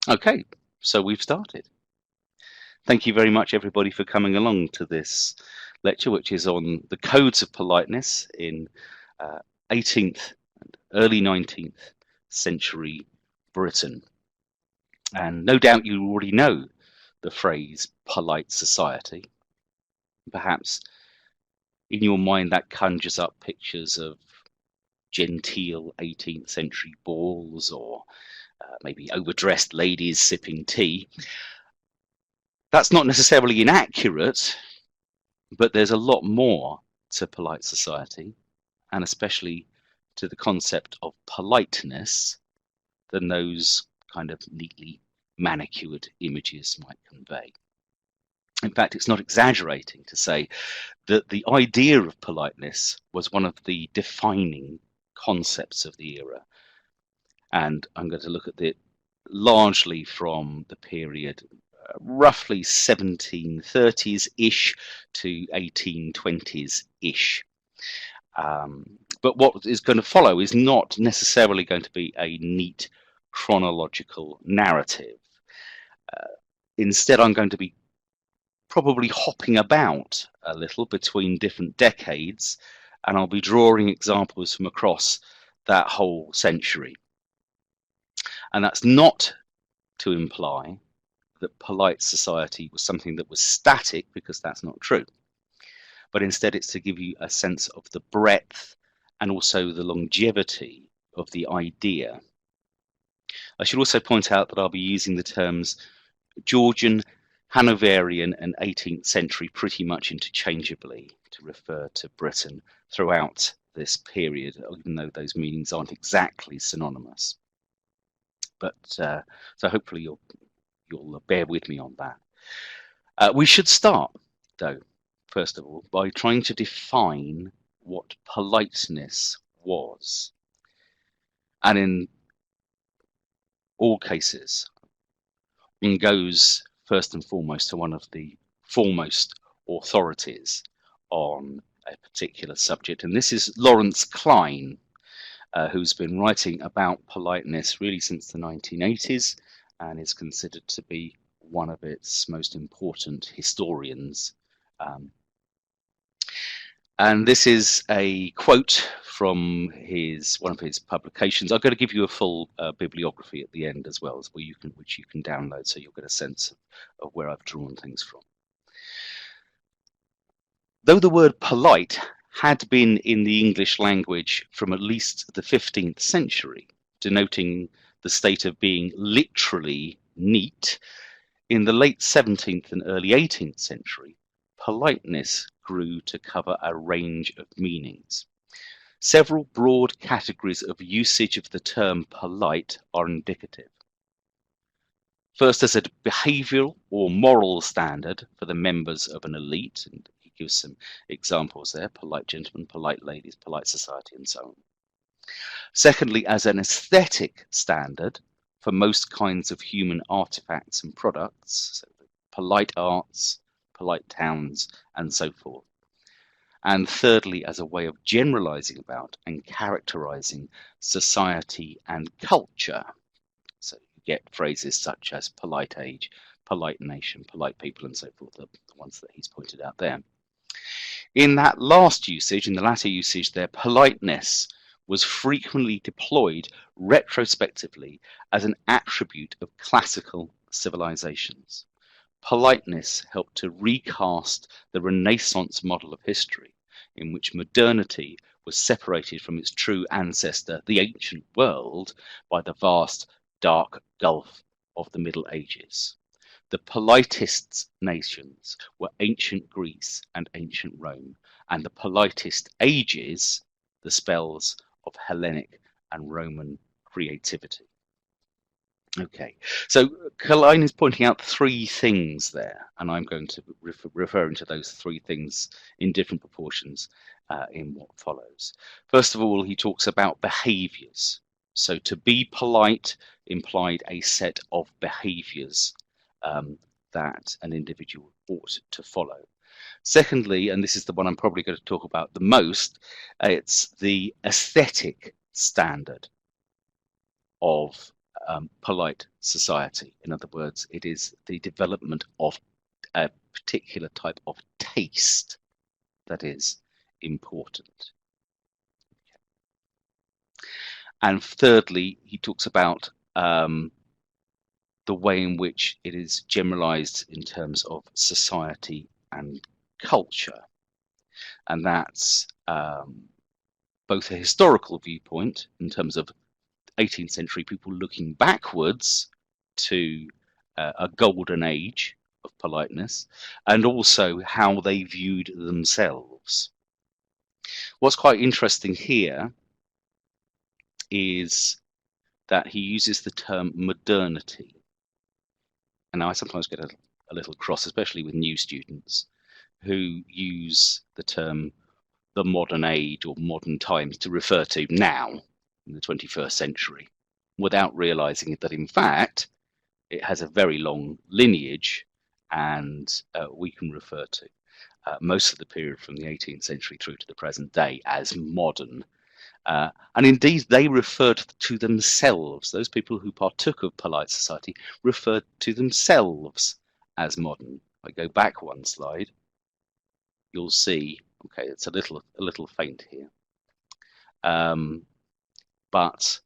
Okay, so we've started. Thank you very much, everybody, for coming along to this lecture, which is on the Codes of Politeness in 18th and early 19th century Britain. And no doubt you already know the phrase polite society. Perhaps in your mind that conjures up pictures of genteel 18th century balls or maybe overdressed ladies sipping tea. That's not necessarily inaccurate, but there's a lot more to polite society, and especially to the concept of politeness, than those kind of neatly manicured images might convey. In fact, it's not exaggerating to say that the idea of politeness was one of the defining concepts of the era. And I'm going to look at it largely from the period roughly 1730s-ish to 1820s-ish. But what is going to follow is not necessarily going to be a neat chronological narrative. Instead, I'm going to be probably hopping about a little between different decades, and I'll be drawing examples from across that whole century. And that's not to imply that polite society was something that was static, because that's not true. But instead, it's to give you a sense of the breadth and also the longevity of the idea. I should also point out that I'll be using the terms Georgian, Hanoverian, and 18th century pretty much interchangeably to refer to Britain throughout this period, even though those meanings aren't exactly synonymous. But so hopefully you'll bear with me on that. We should start, though, first of all, by trying to define what politeness was. And in all cases, one goes first and foremost to one of the foremost authorities on a particular subject, and this is Lawrence Klein, who's been writing about politeness really since the 1980s and is considered to be one of its most important historians. And this is a quote from one of his publications. I'm going to give you a full bibliography at the end as well, which you can download, so you'll get a sense of where I've drawn things from. Though the word polite had been in the English language from at least the 15th century, denoting the state of being literally neat, in the late 17th and early 18th century, politeness grew to cover a range of meanings. Several broad categories of usage of the term polite are indicative. First, as a behavioral or moral standard for the members of an elite, and he gives some examples there: polite gentlemen, polite ladies, polite society, and so on. Secondly, as an aesthetic standard for most kinds of human artifacts and products, so polite arts, polite towns, and so forth. And thirdly, as a way of generalizing about and characterizing society and culture. So you get phrases such as polite age, polite nation, polite people, and so forth, the ones that he's pointed out there. In that last usage, in the latter usage there, politeness was frequently deployed retrospectively as an attribute of classical civilizations. Politeness helped to recast the Renaissance model of history, in which modernity was separated from its true ancestor, the ancient world, by the vast, dark gulf of the Middle Ages. The politest nations were ancient Greece and ancient Rome, and the politest ages, the spells of Hellenic and Roman creativity. Okay, so Klein is pointing out three things there, and I'm going to referring to those three things in different proportions in what follows. First of all, he talks about behaviors. So to be polite implied a set of behaviors that an individual ought to follow. Secondly, and this is the one I'm probably going to talk about the most, it's the aesthetic standard of polite society. In other words, it is the development of a particular type of taste that is important. And thirdly, he talks about the way in which it is generalized in terms of society and culture. And that's both a historical viewpoint in terms of 18th century people looking backwards to a golden age of politeness, and also how they viewed themselves. What's quite interesting here is that he uses the term modernity. And I sometimes get a little cross, especially with new students who use the term the modern age or modern times to refer to now in the 21st century, without realizing that in fact it has a very long lineage, and we can refer to most of the period from the 18th century through to the present day as modern. And indeed, they referred to themselves, those people who partook of polite society referred to themselves as modern. If I go back one slide, you'll see, okay, it's a little faint here. But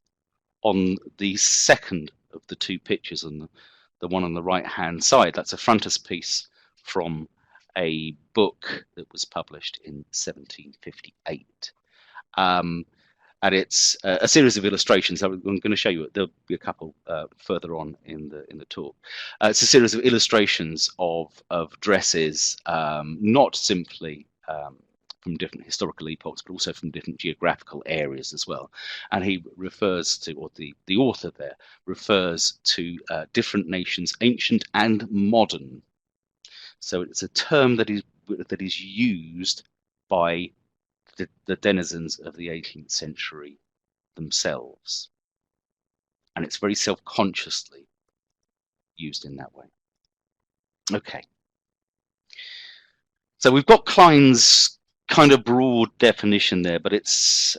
on the second of the two pictures, on the one on the right-hand side, that's a frontispiece from a book that was published in 1758. And it's a series of illustrations. I'm going to show you. There'll be a couple further on in the talk. It's a series of illustrations of dresses, not simply from different historical epochs, but also from different geographical areas as well. And he refers to, or the author there refers to different nations, ancient and modern. So it's a term that is used by the denizens of the 18th century themselves. And it's very self-consciously used in that way. Okay. So we've got Klein's kind of broad definition there, but it's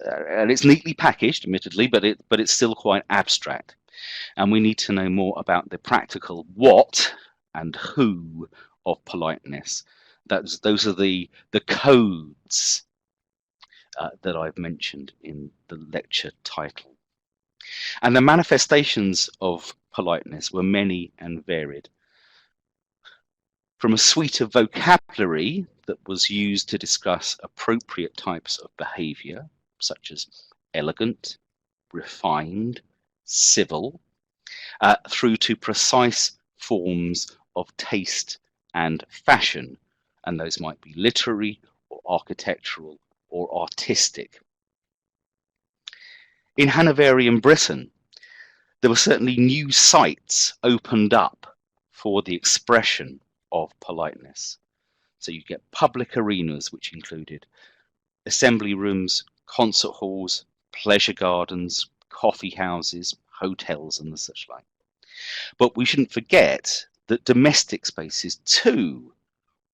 neatly packaged, admittedly, but it's still quite abstract. And we need to know more about the practical what and who of politeness. Those are the codes that I've mentioned in the lecture title. And the manifestations of politeness were many and varied. From a suite of vocabulary that was used to discuss appropriate types of behavior, such as elegant, refined, civil, through to precise forms of taste and fashion, and those might be literary or architectural or artistic. In Hanoverian Britain, there were certainly new sites opened up for the expression of politeness. So you get public arenas, which included assembly rooms, concert halls, pleasure gardens, coffee houses, hotels, and the such like. But we shouldn't forget that domestic spaces too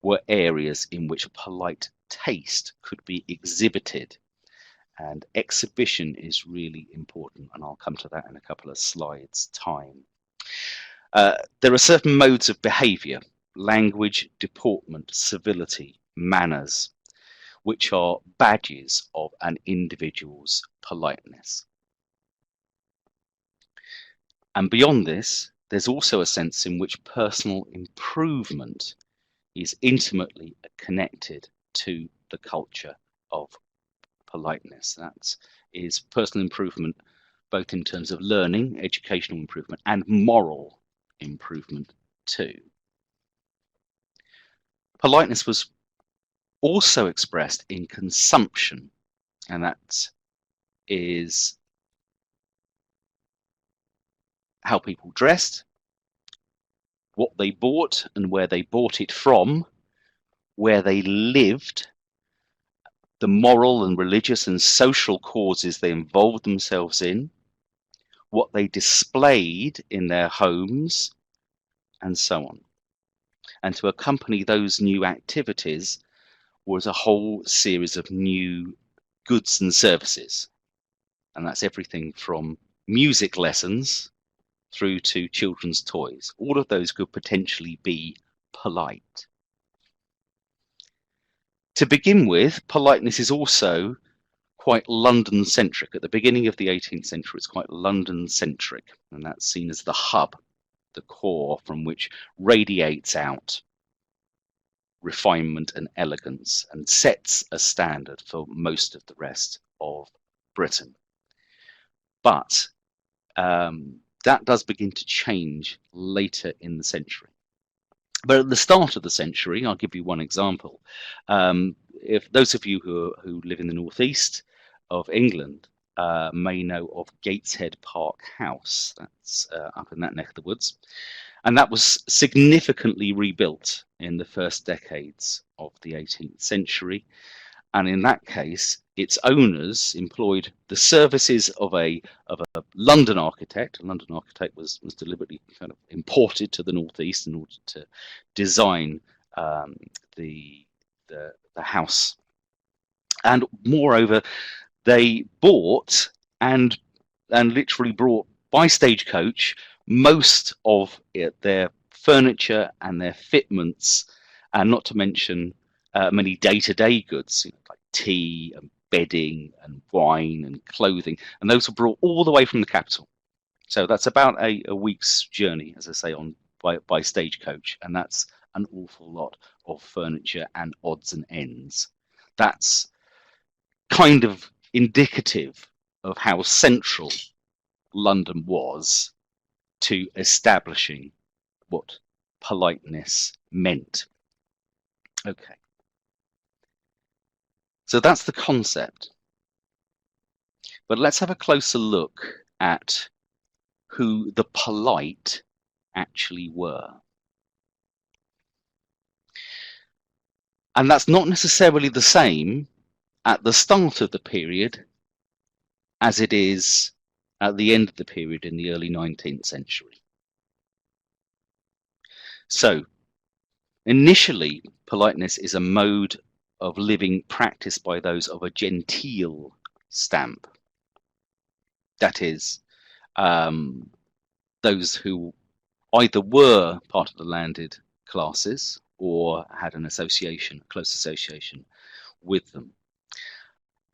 were areas in which polite taste could be exhibited, and exhibition is really important, and I'll come to that in a couple of slides' time. There are certain modes of behavior, language, deportment, civility, manners, which are badges of an individual's politeness. And beyond this, there's also a sense in which personal improvement is intimately connected to the culture of politeness. That is personal improvement, both in terms of learning, educational improvement, and moral improvement too. Politeness was also expressed in consumption, and that is how people dressed, what they bought and where they bought it from, where they lived, the moral and religious and social causes they involved themselves in, what they displayed in their homes, and so on. And to accompany those new activities was a whole series of new goods and services. And that's everything from music lessons through to children's toys. All of those could potentially be polite. To begin with, politeness is also quite London-centric. At the beginning of the 18th century, it's quite London-centric, and that's seen as the hub, the core from which radiates out refinement and elegance and sets a standard for most of the rest of Britain. But that does begin to change later in the century. But at the start of the century, I'll give you one example. If those of you who live in the northeast of England may know of Gateshead Park House, that's up in that neck of the woods, and that was significantly rebuilt in the first decades of the 18th century. And in that case, its owners employed the services of a London architect. A London architect was deliberately kind of imported to the northeast in order to design the house. And moreover, they bought and literally brought by stagecoach most of their furniture and their fitments, and not to mention many day-to-day goods, like tea and bedding and wine and clothing, and those were brought all the way from the capital. So that's about a week's journey, as I say, by stagecoach, and that's an awful lot of furniture and odds and ends. That's kind of indicative of how central London was to establishing what politeness meant. Okay. So that's the concept. But let's have a closer look at who the polite actually were. And that's not necessarily the same at the start of the period as it is at the end of the period in the early 19th century. So, initially, politeness is a mode of living practiced by those of a genteel stamp. That is, those who either were part of the landed classes or had an association, a close association with them.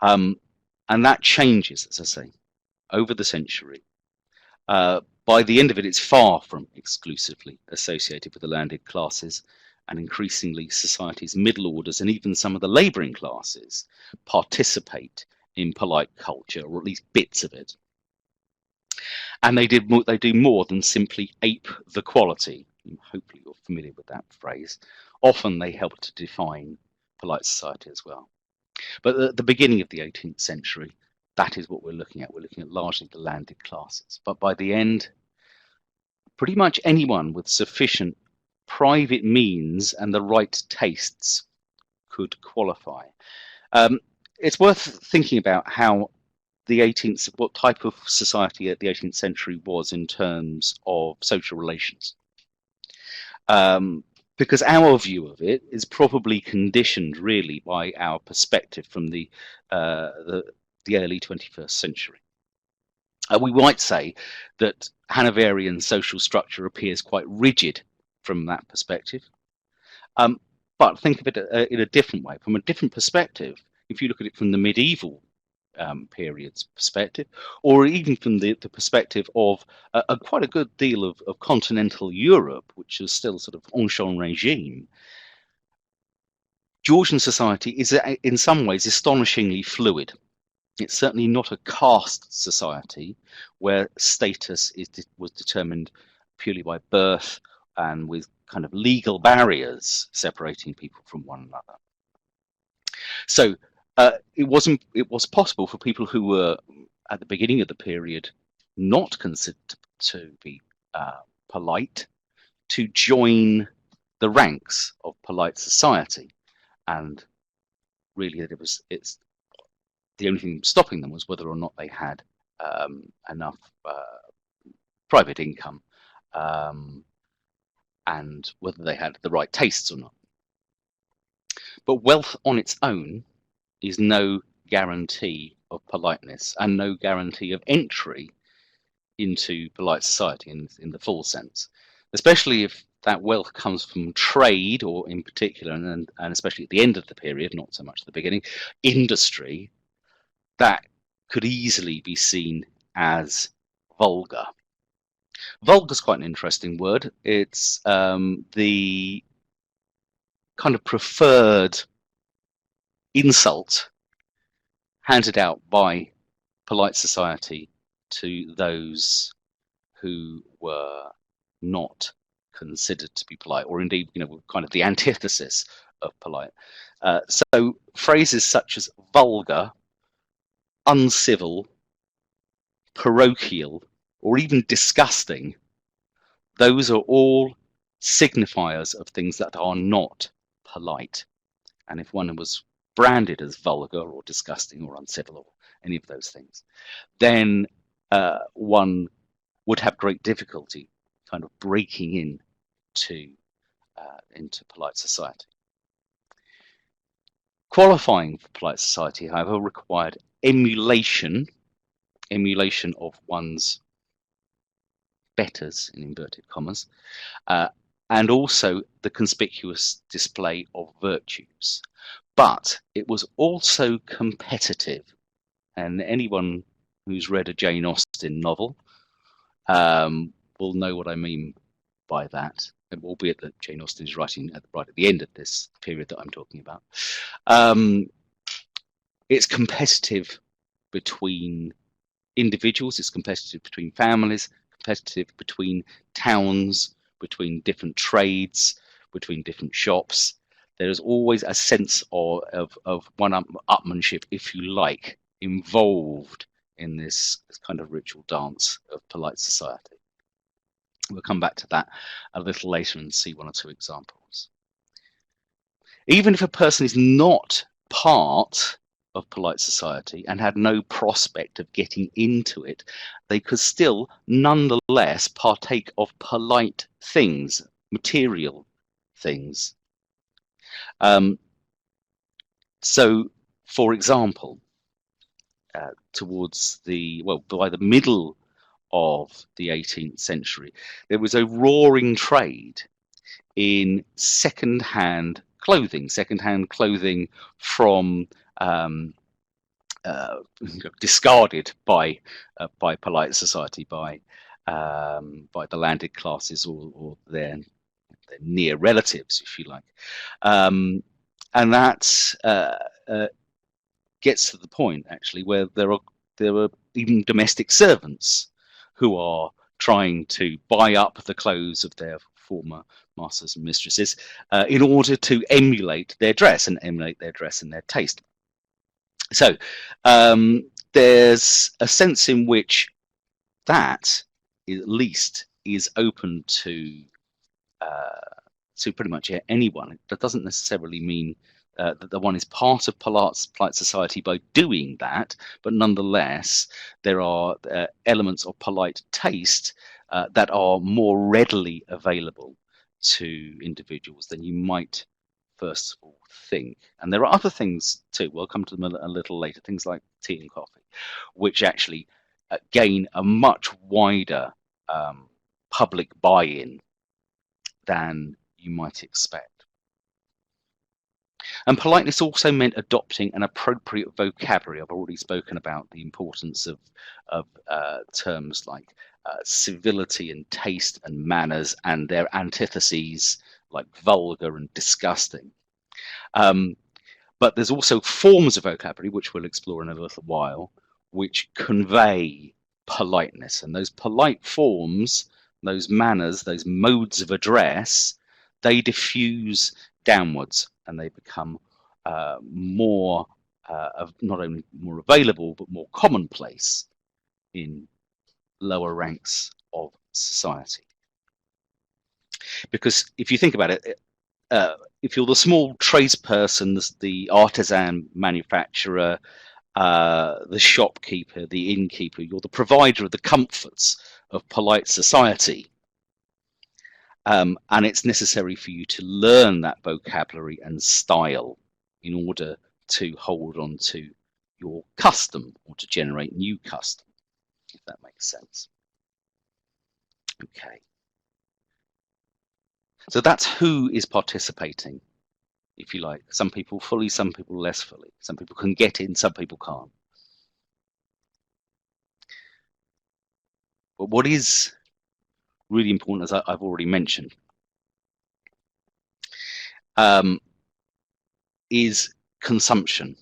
And that changes, as I say, over the century. By the end of it, it's far from exclusively associated with the landed classes, and increasingly society's middle orders and even some of the labouring classes participate in polite culture, or at least bits of it. And they do more than simply ape the quality. Hopefully you're familiar with that phrase. Often they help to define polite society as well. But at the beginning of the 18th century, that is what we're looking at. We're looking at largely the landed classes. But by the end, pretty much anyone with sufficient private means and the right tastes could qualify. It's worth thinking about how what type of society at the 18th century was in terms of social relations. Because our view of it is probably conditioned really by our perspective from the early 21st century. We might say that Hanoverian social structure appears quite rigid from that perspective. But think of it in a different way, from a different perspective. If you look at it from the medieval period's perspective, or even from the perspective of quite a good deal of continental Europe, which is still sort of ancien regime, Georgian society is in some ways astonishingly fluid. It's certainly not a caste society where status was determined purely by birth and with kind of legal barriers separating people from one another. So it was possible for people who were at the beginning of the period not considered to be polite to join the ranks of polite society, and really the only thing stopping them was whether or not they had enough private income and whether they had the right tastes or not. But wealth on its own is no guarantee of politeness and no guarantee of entry into polite society in the full sense, especially if that wealth comes from trade, or in particular, and especially at the end of the period, not so much at the beginning, industry, that could easily be seen as vulgar. Vulgar is quite an interesting word. It's the kind of preferred insult handed out by polite society to those who were not considered to be polite, or indeed, kind of the antithesis of polite. So phrases such as vulgar, uncivil, parochial, or even disgusting, those are all signifiers of things that are not polite. And if one was branded as vulgar or disgusting or uncivil or any of those things, then one would have great difficulty kind of breaking into polite society. Qualifying for polite society, however, required emulation of one's betters, in inverted commas, and also the conspicuous display of virtues. But it was also competitive, and anyone who's read a Jane Austen novel will know what I mean by that, albeit that Jane Austen is writing right at the end of this period that I'm talking about. It's competitive between individuals, it's competitive between families, competitive between towns, between different trades, between different shops. There's always a sense of one-upmanship, if you like, involved in this kind of ritual dance of polite society. We'll come back to that a little later and see one or two examples. Even if a person is not part of polite society and had no prospect of getting into it, they could still nonetheless partake of polite things, material things. So, for example, by the middle of the 18th century, there was a roaring trade in second-hand clothing from discarded by polite society, by the landed classes or their near relatives, if you like, and that gets to the point actually where there are even domestic servants who are trying to buy up the clothes of their former masters and mistresses in order to emulate their dress and their taste. So there's a sense in which that at least is open to pretty much anyone. That doesn't necessarily mean that the one is part of polite society by doing that, but nonetheless there are elements of polite taste that are more readily available to individuals than you might first of all think. And there are other things too, we'll come to them a little later, things like tea and coffee, which actually gain a much wider public buy-in than you might expect. And politeness also meant adopting an appropriate vocabulary. I've already spoken about the importance of terms like civility and taste and manners and their antitheses like vulgar and disgusting. But there's also forms of vocabulary, which we'll explore in a little while, which convey politeness. And those polite forms, those manners, those modes of address, they diffuse downwards and they become more not only more available but more commonplace in lower ranks of society. Because if you think about it, if you're the small tradesperson, the artisan manufacturer, the shopkeeper, the innkeeper, you're the provider of the comforts of polite society. And it's necessary for you to learn that vocabulary and style in order to hold on to your custom or to generate new custom, if that makes sense. Okay. So that's who is participating, if you like. Some people fully, some people less fully. Some people can get in, some people can't. But what is really important, as I've already mentioned, is consumption.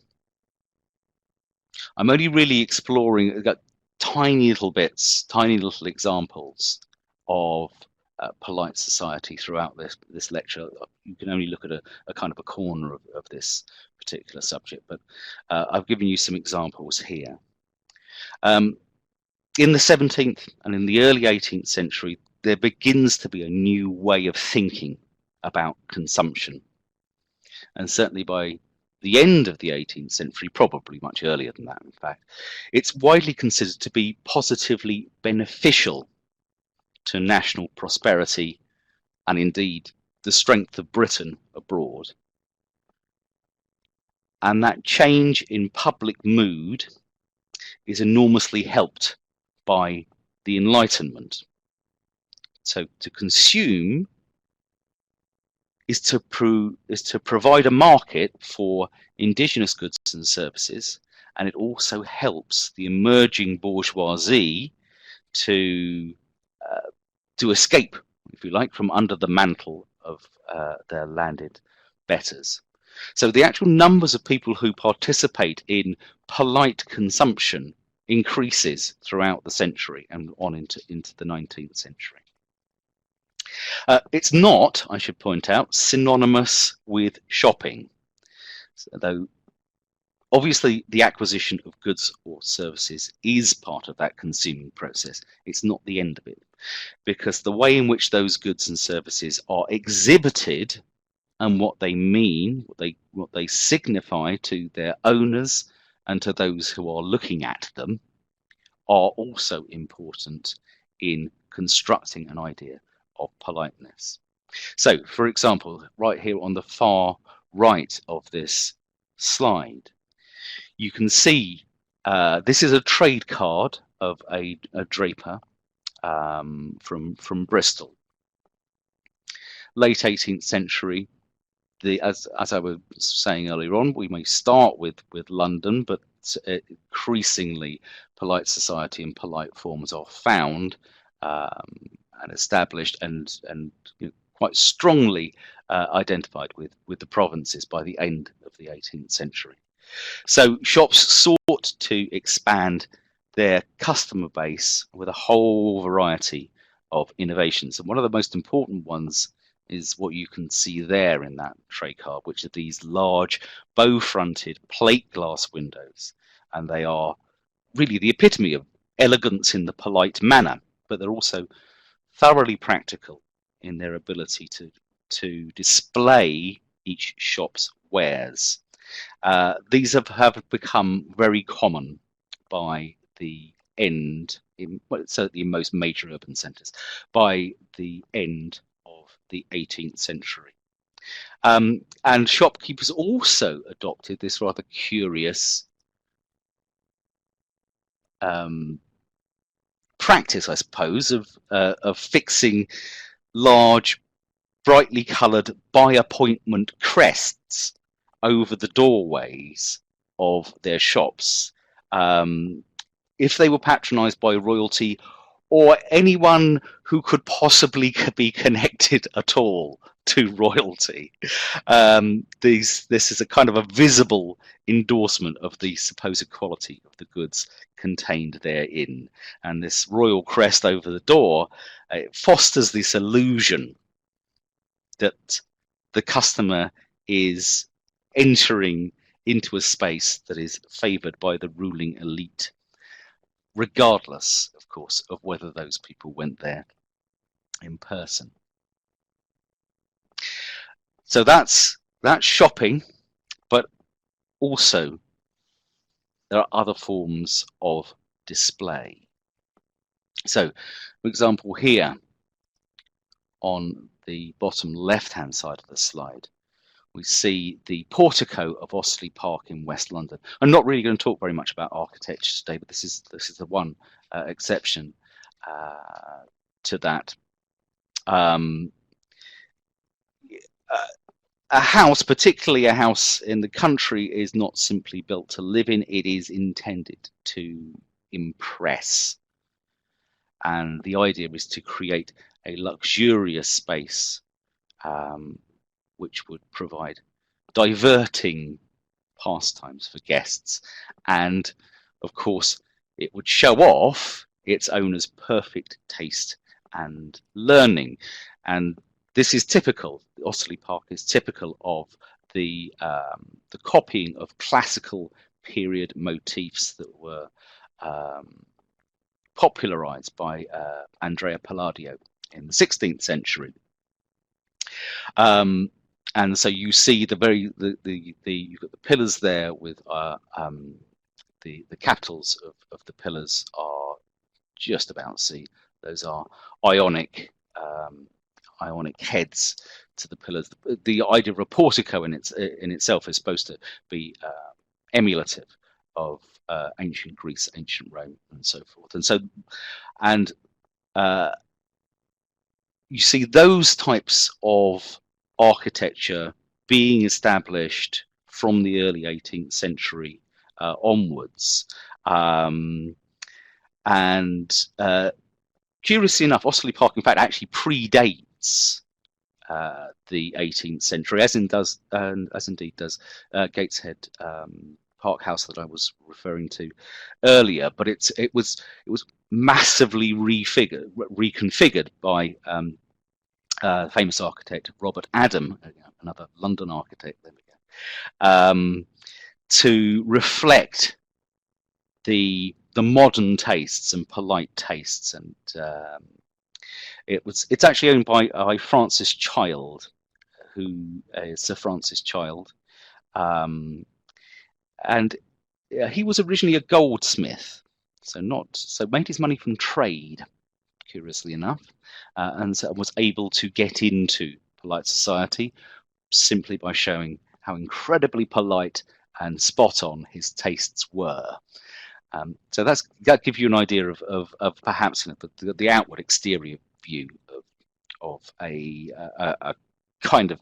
I'm only really exploring tiny little bits, tiny little examples of polite society throughout this lecture. You can only look at a kind of a corner of this particular subject, but I've given you some examples here. In the 17th and in the early 18th century, there begins to be a new way of thinking about consumption. And certainly by the end of the 18th century, probably much earlier than that, in fact, it's widely considered to be positively beneficial to national prosperity and indeed the strength of Britain abroad. And that change in public mood is enormously helped by the Enlightenment. So to consume is to provide a market for indigenous goods and services, and it also helps the emerging bourgeoisie to escape, if you like, from under the mantle of their landed betters. So the actual numbers of people who participate in polite consumption increases throughout the century and on into the 19th century. It's not, I should point out, synonymous with shopping, though obviously the acquisition of goods or services is part of that consuming process. It's not the end of it, because the way in which those goods and services are exhibited and what they mean, what they signify to their owners and to those who are looking at them are also important in constructing an idea of politeness. So, for example, right here on the far right of this slide, you can see this is a trade card of a draper from Bristol. Late 18th century, as I was saying earlier on, we may start with London, but increasingly polite society and polite forms are found and established and quite strongly identified with the provinces by the end of the 18th century. So shops sought to expand their customer base with a whole variety of innovations, and one of the most important ones is what you can see there in that tray card, which are these large bow-fronted plate glass windows, and they are really the epitome of elegance in the polite manner, but they're also thoroughly practical in their ability to display each shop's wares. These have become very common by the end, certainly in most major urban centres, by the end of the 18th century. And shopkeepers also adopted this rather curious practice, I suppose, of fixing large, brightly coloured by appointment crests over the doorways of their shops, if they were patronised by royalty or anyone who could possibly be connected at all to royalty. This is a kind of a visible endorsement of the supposed quality of the goods contained therein, and this royal crest over the door fosters this illusion that the customer is entering into a space that is favoured by the ruling elite, regardless, of course, of whether those people went there in person. So that's shopping, but also there are other forms of display. So, for example, here on the bottom left-hand side of the slide, we see the portico of Osterley Park in West London. I'm not really going to talk very much about architecture today, but this is the one exception to that. Um, a house, particularly a house in the country, is not simply built to live in, it is intended to impress. And the idea is to create a luxurious space which would provide diverting pastimes for guests. And of course, it would show off its owner's perfect taste and learning. And this is typical, Osterley Park is typical of the copying of classical period motifs that were popularized by Andrea Palladio in the 16th century. And so you see you've got the pillars there with the capitals of the pillars are just about see. Those are ionic heads to the pillars. The idea of a portico in itself is supposed to be emulative of ancient Greece, ancient Rome, and so forth. And you see those types of architecture being established from the early 18th century onwards. Curiously enough, Osterley Park, in fact, actually predates the 18th century, as indeed does Gateshead Park House that I was referring to earlier. But it was massively reconfigured by famous architect Robert Adam, another London architect. There we go, to reflect the modern tastes and polite tastes, and it's actually owned by Francis Child, who is Sir Francis Child, and he was originally a goldsmith, so made his money from trade, curiously enough, and so was able to get into polite society simply by showing how incredibly polite and spot on his tastes were. So that gives you an idea of perhaps the outward exterior view of a kind of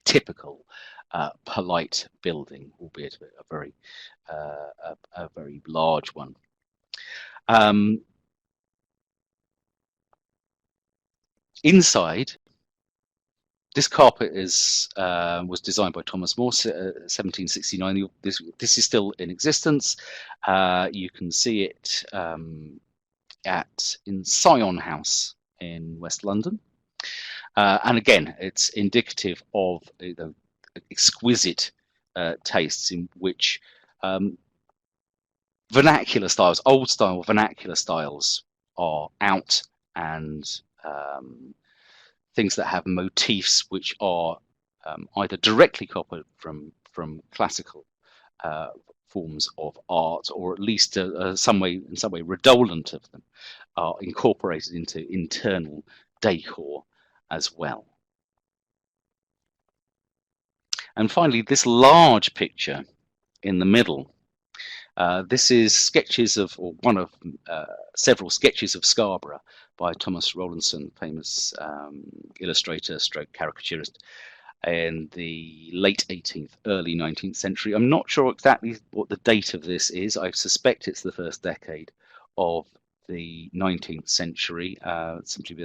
typical polite building, albeit a very large one. Inside, this carpet was designed by Thomas More, 1769. This is still in existence. You can see it in Syon House in West London. And again, it's indicative of exquisite tastes in which vernacular styles, old style vernacular styles, are out, and things that have motifs which are either directly copied from classical forms of art, or at least in some way redolent of them, are incorporated into internal decor as well. And finally, this large picture in the middle, this is sketches of, or one of several sketches of Scarborough by Thomas Rowlandson, famous illustrator stroke caricaturist in the late 18th, early 19th century. I'm not sure exactly what the date of this is. I suspect it's the first decade of the 19th century, simply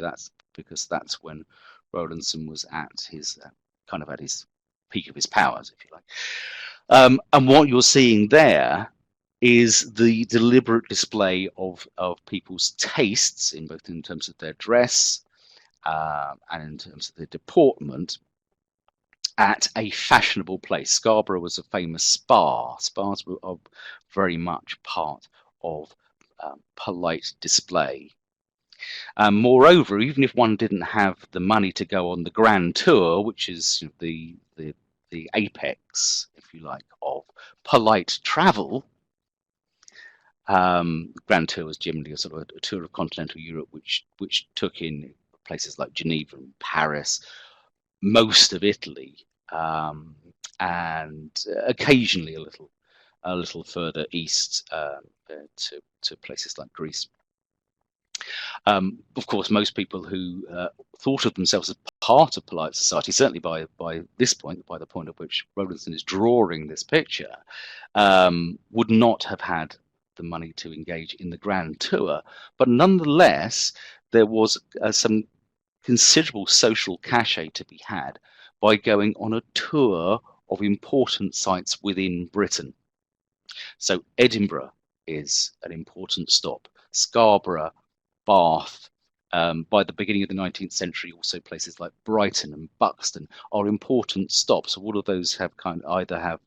because that's when Rowlandson was at his at his peak of his powers, if you like. And what you're seeing there is the deliberate display of people's tastes, in terms of their dress and in terms of their deportment, at a fashionable place. Scarborough was a famous spa. Spas were very much part of polite display. Moreover, even if one didn't have the money to go on the Grand Tour, which is the apex, if you like, of polite travel, Grand Tour was generally a sort of a tour of continental Europe, which took in places like Geneva and Paris, most of Italy, and occasionally a little further east to places like Greece. Of course, most people who thought of themselves as part of polite society, certainly by this point, by the point at which Rowlandson is drawing this picture, would not have had the money to engage in the grand tour. But nonetheless, there was some considerable social cachet to be had by going on a tour of important sites within Britain. So Edinburgh is an important stop. Scarborough, Bath. By the beginning of the 19th century, also places like Brighton and Buxton are important stops. All of those have either have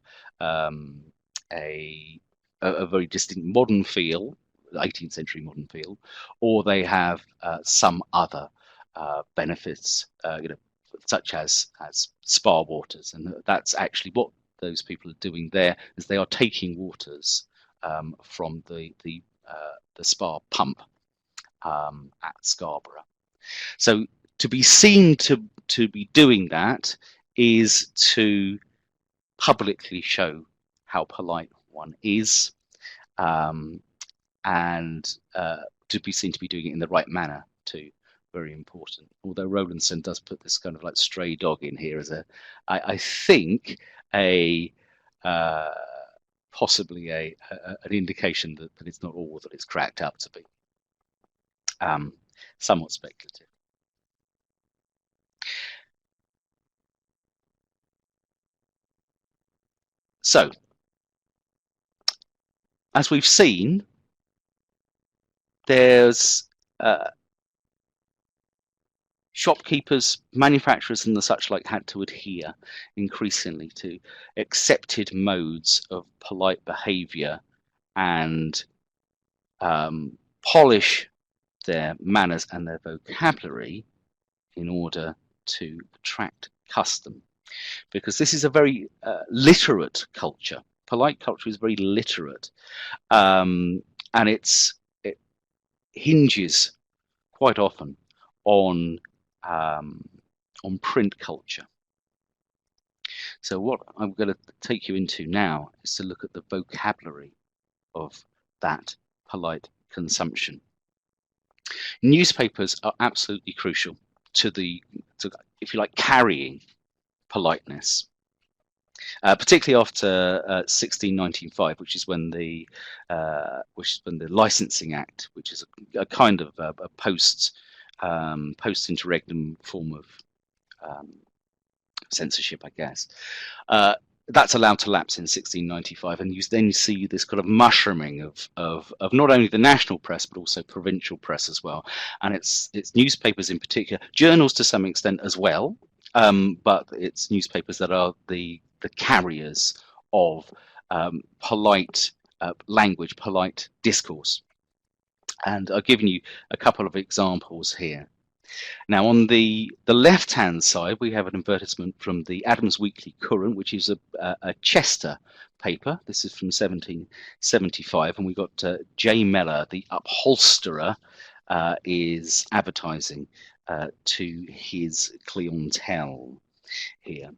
a very distinct modern feel, 18th century modern feel, or they have some other benefits, such as spa waters, and that's actually what those people are doing there, is they are taking waters from the spa pump at Scarborough. So to be seen to be doing that is to publicly show how polite one is, and to be seen to be doing it in the right manner too. Very important. Although Rowlandson does put this kind of like stray dog in here as I think possibly an indication that it's not all that it's cracked up to be. Somewhat speculative. So, as we've seen, there's shopkeepers, manufacturers, and the such like had to adhere increasingly to accepted modes of polite behaviour and polish their manners and their vocabulary in order to attract custom. Because this is a very literate culture. Polite culture is very literate, and it hinges quite often on print culture. So what I'm going to take you into now is to look at the vocabulary of that polite consumption. Newspapers are absolutely crucial to if you like, carrying politeness, particularly after 1695, which is when the Licensing Act, which is a kind of a post-interregnum form of censorship, I guess. That's allowed to lapse in 1695, and you then see this kind of mushrooming of not only the national press but also provincial press as well, and it's newspapers in particular, journals to some extent as well, but it's newspapers that are the carriers of polite language, polite discourse. And I've given you a couple of examples here. Now, on the left-hand side, we have an advertisement from the Adams Weekly Courant, which is a Chester paper. This is from 1775, and we've got J. Mellor, the upholsterer, is advertising to his clientele here.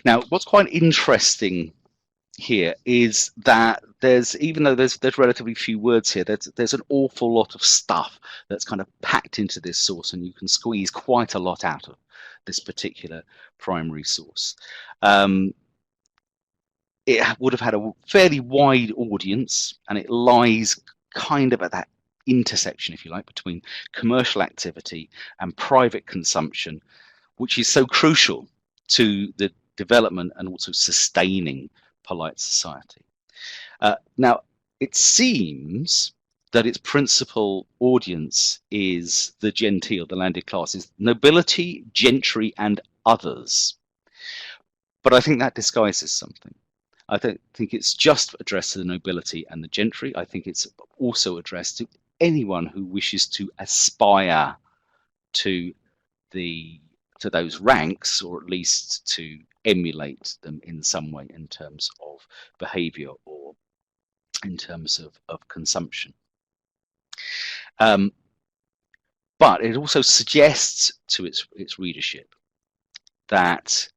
Now, what's quite interesting here is that even though there's relatively few words here, there's an awful lot of stuff that's kind of packed into this source, and you can squeeze quite a lot out of this particular primary source. It would have had a fairly wide audience, and it lies kind of at that intersection, if you like, between commercial activity and private consumption, which is so crucial to the development and also sustaining polite society. Now, it seems that its principal audience is the genteel, the landed classes, nobility, gentry, and others. But I think that disguises something. I don't think it's just addressed to the nobility and the gentry. I think it's also addressed to anyone who wishes to aspire to those ranks, or at least to emulate them in some way in terms of behavior or in terms of consumption. But it also suggests to its readership that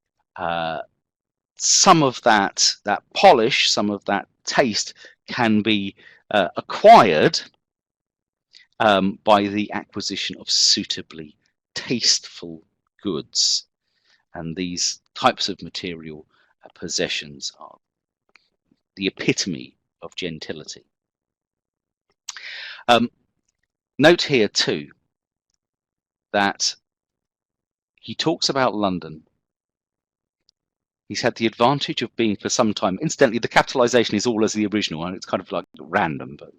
some of that polish, some of that taste can be acquired by the acquisition of suitably tasteful goods. And these types of material possessions are the epitome of gentility. Note here too that he talks about London. He's had the advantage of being for some time. Incidentally, the capitalization is all as the original, and it's kind of like random, but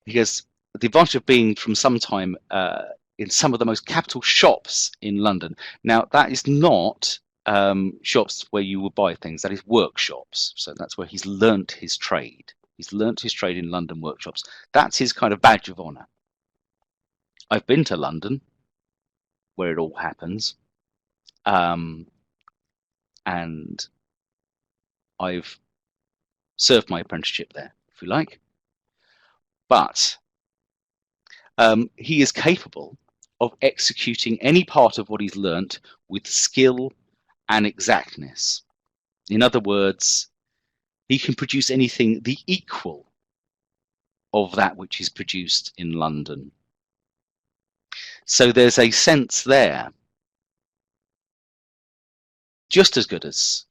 he has the advantage of being from some time in some of the most capital shops in London. Now, that is not shops where you will buy things. That is workshops. So that's where he's learnt his trade. He's learnt his trade in London workshops. That's his kind of badge of honour. I've been to London, where it all happens, and I've served my apprenticeship there, if you like. But he is capable of executing any part of what he's learnt with skill and exactness. In other words, he can produce anything the equal of that which is produced in London. So there's a sense there, just as good as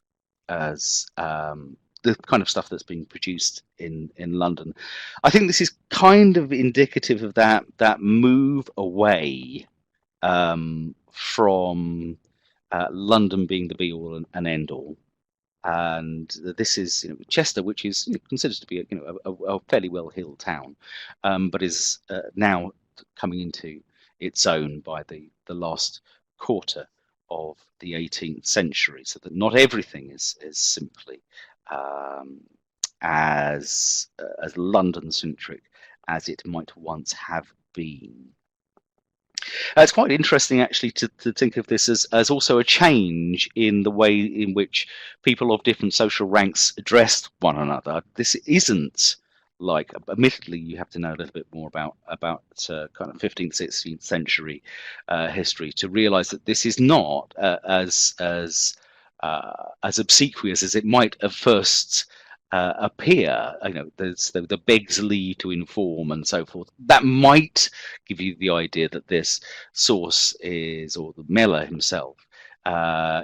the kind of stuff that's being produced in London. I think this is kind of indicative of that move away from London being the be all and end all. And this is Chester, which is considered to be a fairly well-heeled town, but is now coming into its own by the last quarter of the 18th century, so that not everything is simply as London-centric as it might once have been. It's quite interesting, actually, to think of this as also a change in the way in which people of different social ranks addressed one another. This isn't like, admittedly, you have to know a little bit more about kind of 15th, 16th century history to realise that this is not as obsequious as it might have first appear. There's the begs leave to inform and so forth. That might give you the idea that this source is, or the Meller himself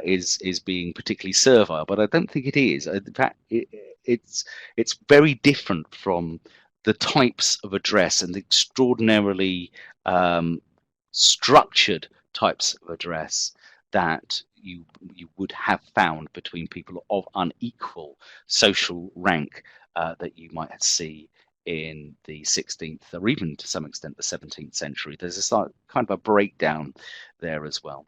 is being particularly servile, but I don't think it is. In fact, it's very different from the types of address and the extraordinarily structured types of address that you would have found between people of unequal social rank that you might see in the 16th or even to some extent the 17th century. There's a kind of a breakdown there as well.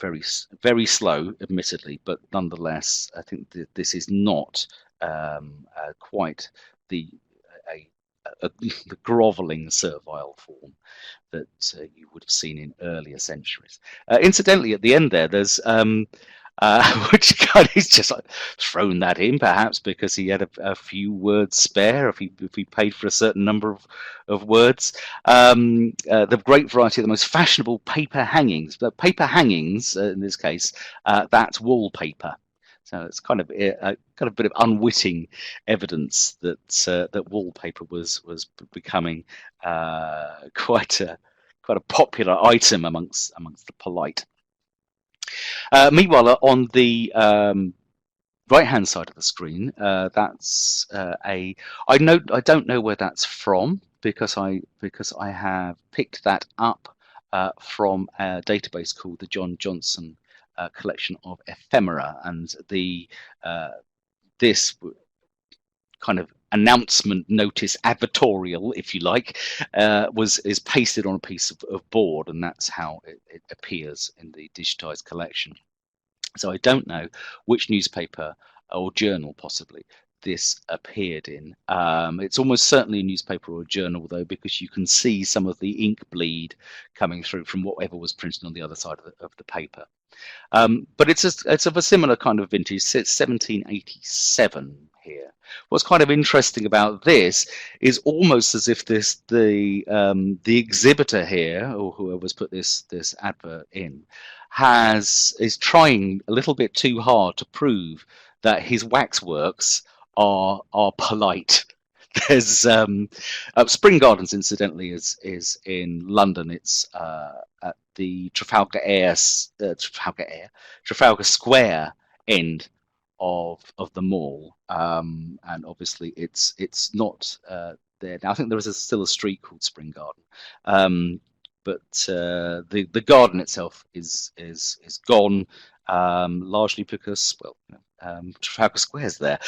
Very, very slow, admittedly, but nonetheless, I think that this is not quite the grovelling servile form that you would have seen in earlier centuries. Incidentally, at the end there's which kind of, he's just like thrown that in, perhaps because he had a few words spare if he paid for a certain number of words. The great variety of the most fashionable paper hangings. But paper hangings, in this case, that's wallpaper. So it's kind of a bit of unwitting evidence that that wallpaper was becoming quite a popular item amongst the polite. Meanwhile, on the right-hand side of the screen, that's I don't know where that's from because I have picked that up from a database called the John Johnson collection of ephemera, and this kind of announcement notice advertorial, if you like, is pasted on a piece of board, and that's how it appears in the digitized collection. So I don't know which newspaper or journal possibly this appeared in. It's almost certainly a newspaper or a journal, though, because you can see some of the ink bleed coming through from whatever was printed on the other side of the paper. But it's of a similar kind of vintage. It's 1787 here. What's kind of interesting about this is almost as if the exhibitor here, or whoever's put this advert in, is trying a little bit too hard to prove that his waxworks are polite. There's Spring Gardens, incidentally, is in London. It's at the Trafalgar Square end of the mall, and obviously it's not there now. I think there is still a street called Spring Garden, but the garden itself is gone, largely because, well, Trafalgar Square's there.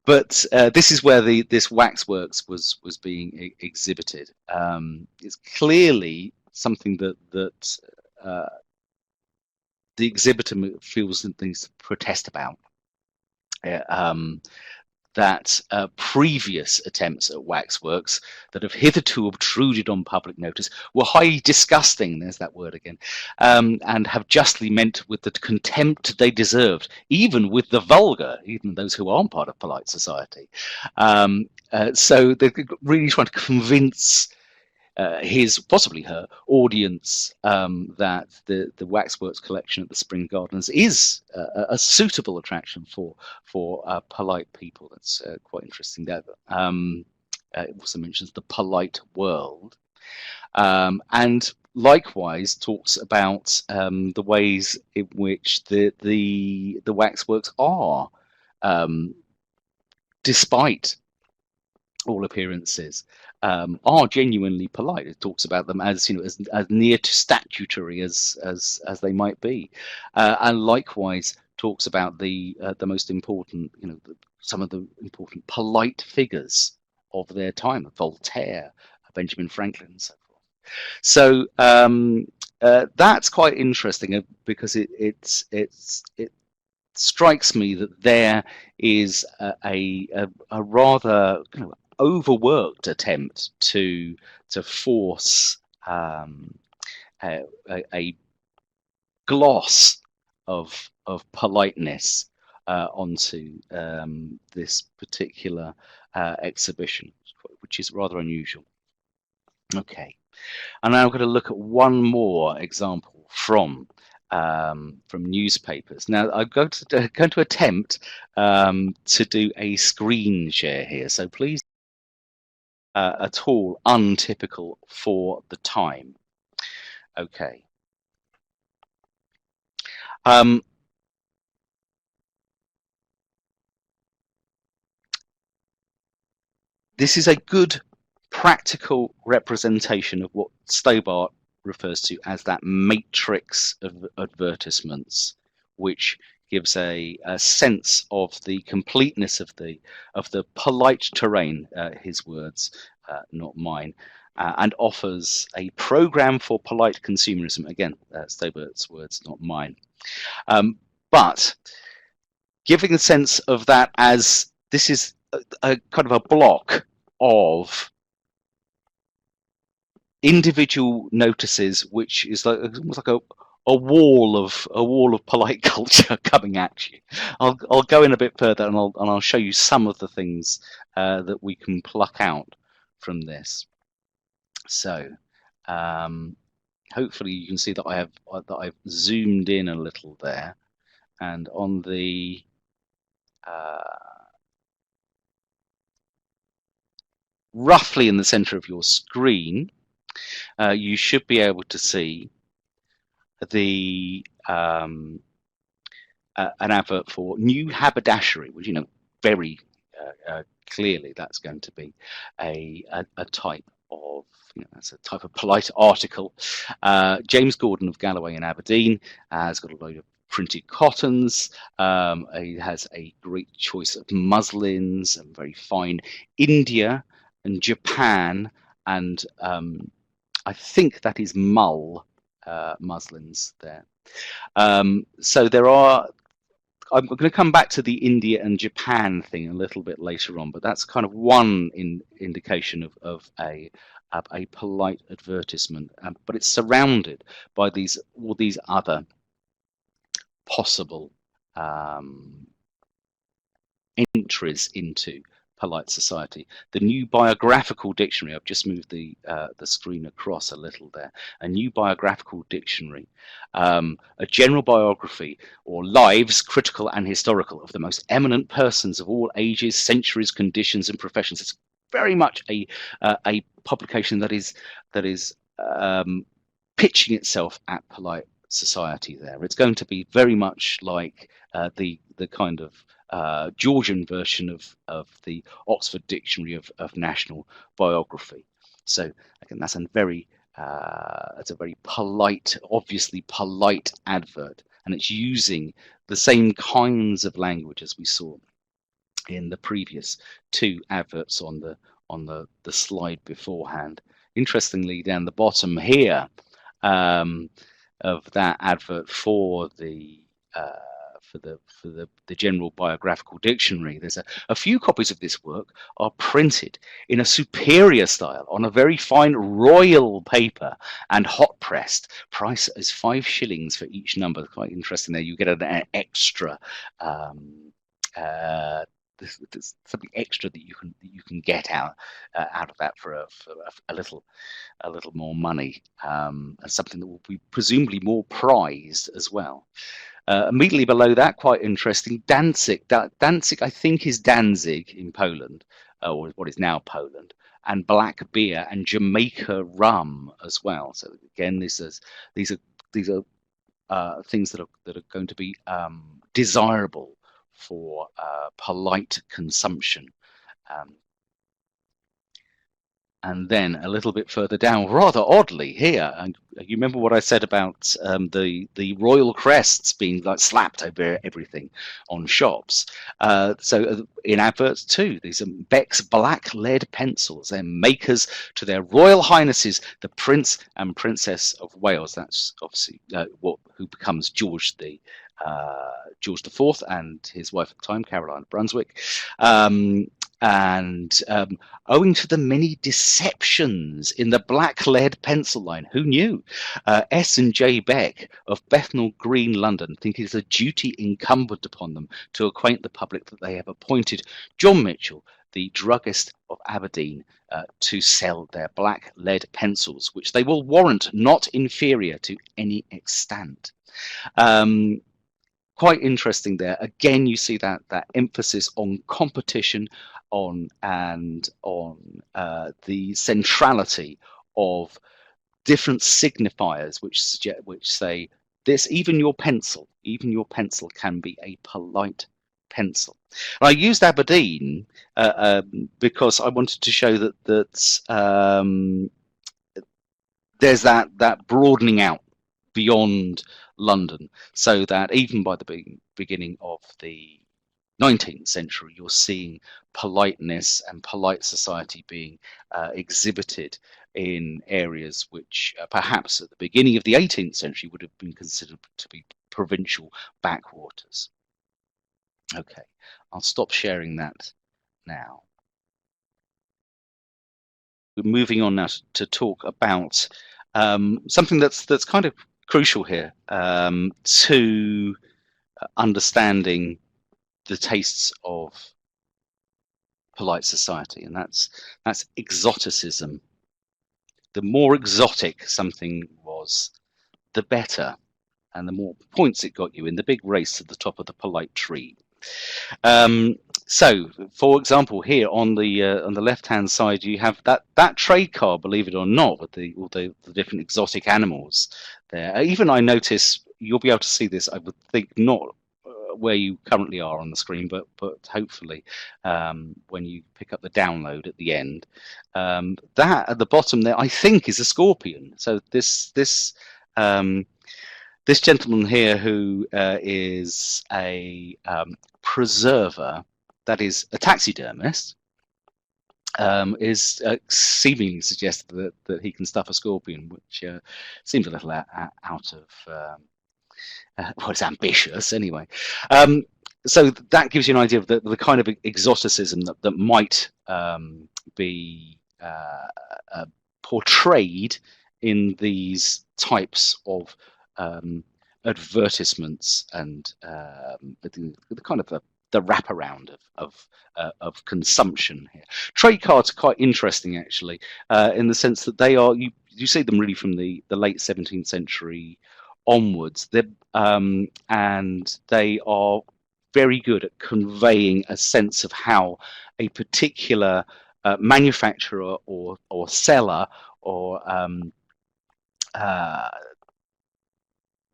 But this is where this waxworks was being exhibited. It's clearly something that the exhibitor feels that things to protest about. That previous attempts at waxworks that have hitherto obtruded on public notice were highly disgusting, there's that word again, and have justly met with the contempt they deserved, even with the vulgar, even those who aren't part of polite society. So they're really trying to convince his, possibly her, audience that the waxworks collection at the Spring Gardens is a suitable attraction for polite people. That's quite interesting. That it also mentions the polite world, and likewise talks about the ways in which the waxworks are, despite all appearances, are genuinely polite. It talks about them as, you know, as near to statutory as they might be, and likewise talks about the most important, you know, some of the important polite figures of their time, Voltaire, Benjamin Franklin, and so forth. So that's quite interesting, because it strikes me that there is a rather kind of overworked attempt to force a gloss of politeness onto this particular exhibition, which is rather unusual. Okay, and now I'm going to look at one more example from newspapers. Now I'm going to attempt to do a screen share here, so please, at all untypical for the time. Okay. This is a good practical representation of what Stobart refers to as that matrix of advertisements, which gives a sense of the completeness of the polite terrain, his words, not mine, and offers a program for polite consumerism. Again, Stobart's words, not mine. But giving a sense of that as this is a kind of a block of individual notices, which is like almost like a wall of polite culture coming at you. I'll go in a bit further, and I'll show you some of the things that we can pluck out from this. So hopefully you can see that I've zoomed in a little there, and on the roughly in the center of your screen, you should be able to see the an advert for new haberdashery, which, you know, very clearly that's going to be a type of, you know, that's a type of polite article. James Gordon of Galloway and Aberdeen has got a load of printed cottons. He has a great choice of muslins and very fine India and Japan, and I think that is mull muslins there. So there are, I'm going to come back to the India and Japan thing a little bit later on, but that's kind of one indication of a polite advertisement, but it's surrounded by all these other possible entries into polite society. The New Biographical Dictionary, I've just moved the screen across a little there, a New Biographical Dictionary, a general biography or lives, critical and historical, of the most eminent persons of all ages, centuries, conditions and professions. It's very much a publication that is pitching itself at polite society there. It's going to be very much like the kind of Georgian version of the Oxford Dictionary of National Biography. So again, that's a very polite, obviously polite advert, and it's using the same kinds of language as we saw in the previous two adverts on the slide beforehand. Interestingly, down the bottom here of that advert for the General Biographical Dictionary, there's a few copies of this work are printed in a superior style on a very fine royal paper and hot pressed. Price is 5 shillings for each number. Quite interesting there. You get an extra. There's something extra that you can get out of that for a little more money, and something that will be presumably more prized as well. Immediately below that, quite interesting, Danzig. Danzig, I think, is Danzig in Poland, or what is now Poland, and black beer and Jamaica rum as well. So again, these are things that are going to be desirable for polite consumption. And then a little bit further down, rather oddly here, and you remember what I said about the royal crests being like slapped over everything on shops. So in adverts too, these are Beck's black lead pencils. They're makers to their Royal Highnesses, the Prince and Princess of Wales. That's obviously who becomes George IV and his wife at the time, Caroline of Brunswick. And owing to the many deceptions in the black lead pencil line, who knew? S and J Beck of Bethnal Green, London, think it is a duty incumbent upon them to acquaint the public that they have appointed John Mitchell, the druggist of Aberdeen, to sell their black lead pencils, which they will warrant not inferior to any extant. Quite interesting there. Again, you see that emphasis on competition, on the centrality of different signifiers, which say this. Even your pencil can be a polite pencil. And I used Aberdeen because I wanted to show that there's that broadening out beyond London, so that even by the beginning of the 19th century, you're seeing politeness and polite society being exhibited in areas which perhaps at the beginning of the 18th century would have been considered to be provincial backwaters. Okay, I'll stop sharing that now. We're moving on now to talk about something that's kind of crucial here to understanding the tastes of polite society, and that's exoticism. The more exotic something was, the better, and the more points it got you in the big race to the top of the polite tree. So, for example, here on the left-hand side, you have that trade card, believe it or not, with all the different exotic animals there. Even I notice, you'll be able to see this, I would think, not where you currently are on the screen, but hopefully when you pick up the download at the end, that at the bottom there, I think, is a scorpion. So this gentleman here, who is a preserver, that is a taxidermist, is seemingly suggested that he can stuff a scorpion, which seems a little out of well, it's ambitious anyway. So that gives you an idea of the kind of exoticism that might be portrayed in these types of advertisements, and the kind of wraparound of consumption here. Trade cards are quite interesting, actually, in the sense that they are you see them really from the late 17th century onwards. And they are very good at conveying a sense of how a particular manufacturer or seller or uh,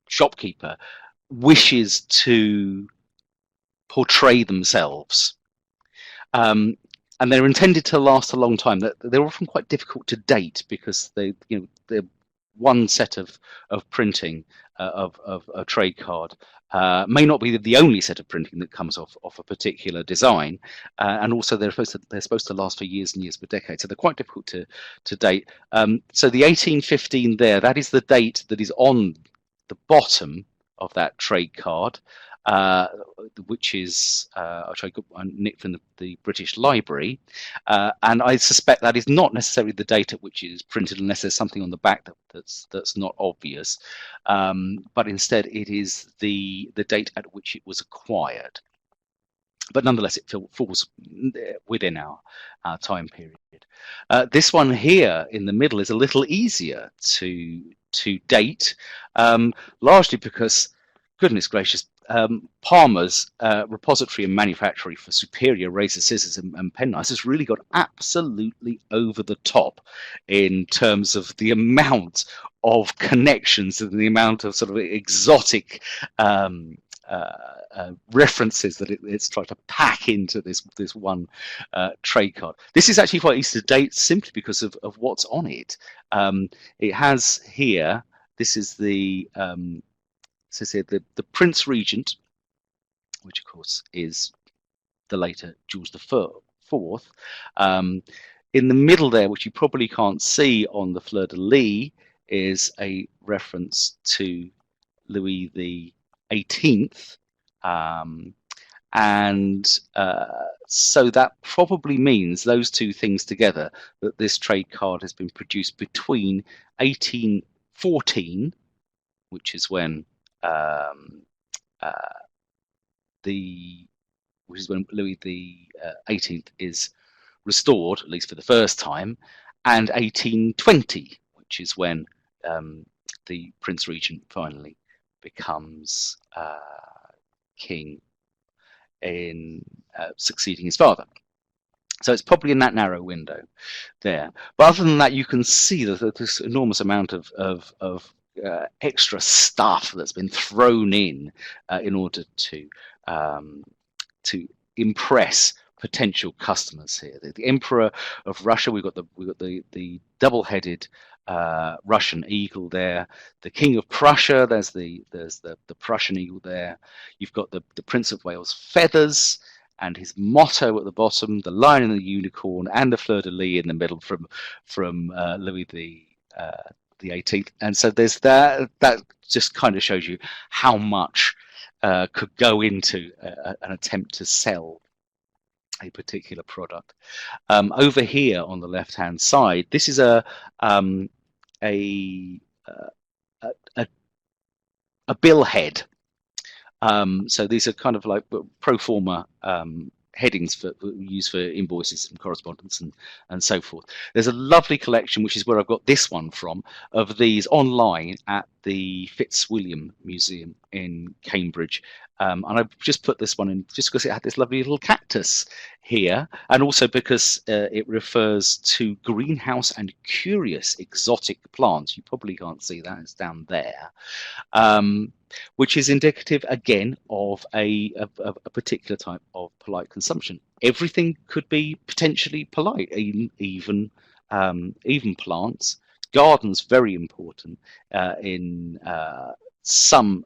shopkeeper wishes to portray themselves. And they're intended to last a long time. They're often quite difficult to date because they're one set of printing of a trade card may not be the only set of printing that comes off a particular design, and also they're supposed to last for years and years, for decades. So they're quite difficult to date. So the 1815 there, that is the date that is on the bottom of that trade card. Which is which I nicked from the British Library, and I suspect that is not necessarily the date at which it is printed, unless there's something on the back that's not obvious. But instead, it is the date at which it was acquired. But nonetheless, it falls within our time period. This one here in the middle is a little easier to date, largely because, goodness gracious, Palmer's repository and manufactory for superior razor scissors and penknives has really got absolutely over the top in terms of the amount of connections and the amount of sort of exotic references that it's tried to pack into this one trade card. This is actually quite easy to date simply because of what's on it. It has here, this is the says here the Prince Regent, which of course is the later George IV. In the middle there, which you probably can't see on the fleur-de-lis, is a reference to Louis the 18th. So that probably means, those two things together, that this trade card has been produced between 1814, which is when Louis the 18th is restored, at least for the first time, and 1820, which is when the Prince Regent finally becomes king in succeeding his father. So it's probably in that narrow window there. But other than that, you can see that this enormous amount of extra stuff that's been thrown in order to impress potential customers here. The Emperor of Russia, we've got the double-headed Russian eagle there. The King of Prussia, there's the Prussian eagle there. You've got the Prince of Wales feathers and his motto at the bottom, the lion and the unicorn, and the fleur-de-lis in the middle from Louis the 18th. And so there's that just kind of shows you how much could go into an attempt to sell a particular product. Over here on the left-hand side, this is a billhead. So these are kind of like pro forma headings used for invoices and correspondence and so forth. There's a lovely collection, which is where I've got this one from, of these online at the Fitzwilliam Museum in Cambridge. And I've just put this one in just because it had this lovely little cactus here, and also because it refers to greenhouse and curious exotic plants. You probably can't see that, it's down there. Which is indicative again of a particular type of polite consumption. Everything could be potentially polite, even plants. Gardens, very important in some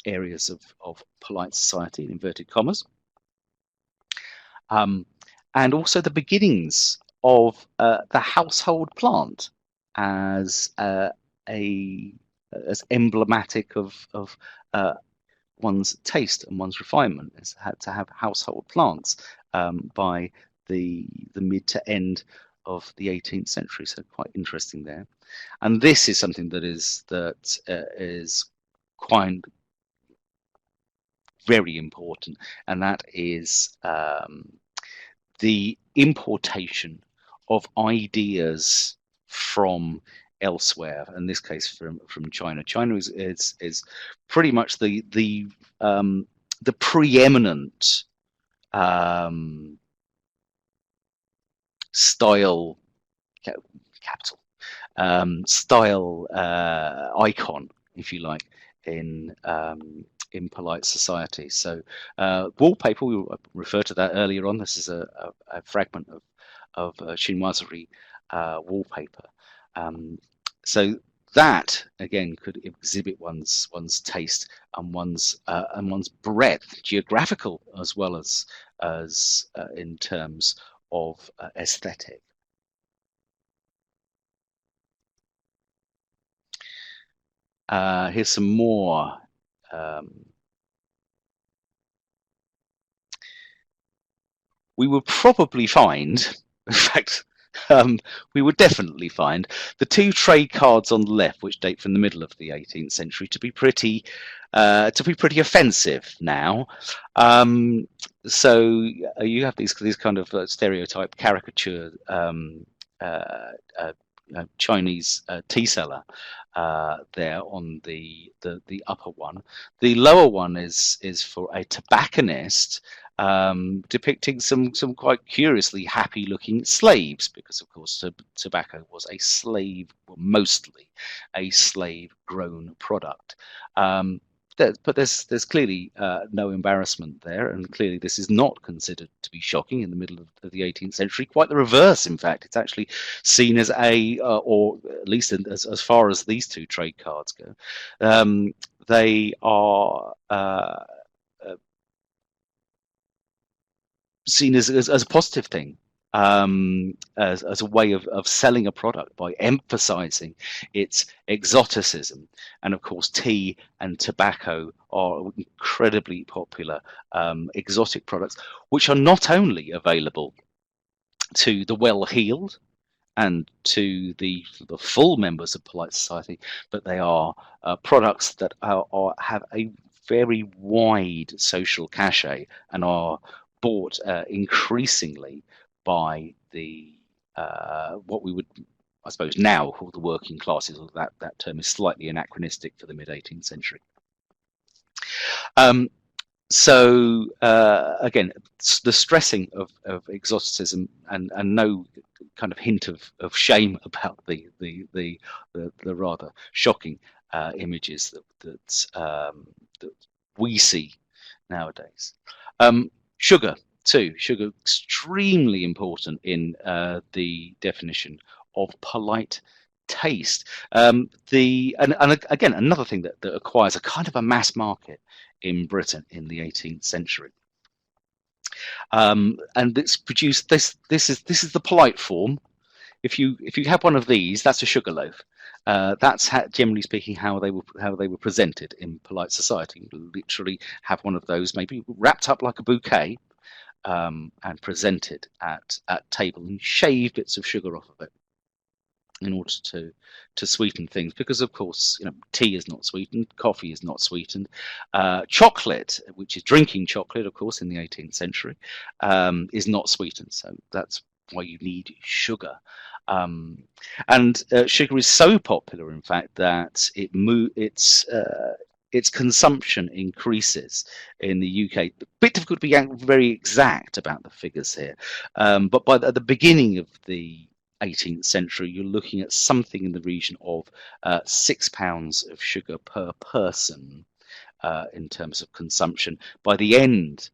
areas of polite society, in inverted commas. And also the beginnings of the household plant as emblematic of one's taste and one's refinement. It's had to have household plants by the mid to end of the 18th century. So quite interesting there. And this is something that is quite very important, and that is the importation of ideas from elsewhere. In this case, from China. China is pretty much the preeminent style capital style icon, if you like, in polite society. So wallpaper, we referred to that earlier on. This is a fragment of chinoiserie wallpaper. So that again could exhibit one's taste and one's breadth, geographical as well as in terms of aesthetic. Here's some more. We would probably find, in fact, we would definitely find the two trade cards on the left, which date from the middle of the 18th century, to be pretty offensive now. So you have these kind of stereotype caricature Chinese tea seller there on the upper one. The lower one is for a tobacconist, depicting some quite curiously happy looking slaves, because of course tobacco was a slave, well, mostly a slave grown product. But there's clearly no embarrassment there, and clearly this is not considered to be shocking in the middle of the 18th century. Quite the reverse, in fact. It's actually seen as or at least as far as these two trade cards go, they are seen as a positive thing. As a way of selling a product by emphasizing its exoticism. And of course, tea and tobacco are incredibly popular exotic products, which are not only available to the well-heeled and to the full members of polite society, but they are products that have a very wide social cachet and are bought increasingly by the what we would, I suppose, now call the working classes. Although that term is slightly anachronistic for the mid-18th century. So again, the stressing of exoticism and no kind of hint of shame about the rather shocking images that we see nowadays. Sugar too. Sugar extremely important in the definition of polite taste. And again, another thing that acquires a kind of a mass market in Britain in the 18th century. And it's produced this is the polite form. If you have one of these, that's a sugar loaf. That's generally speaking how they were presented in polite society. You literally have one of those, maybe wrapped up like a bouquet, and presented at table, and shave bits of sugar off of it in order to sweeten things, because of course, tea is not sweetened, coffee is not sweetened, chocolate, which is drinking chocolate, of course, in the 18th century, is not sweetened. So that's why you need sugar. And sugar is so popular, in fact, that its consumption increases in the UK. A bit difficult to be very exact about the figures here, but at the beginning of the 18th century, you're looking at something in the region of £6 of sugar per person in terms of consumption. By the end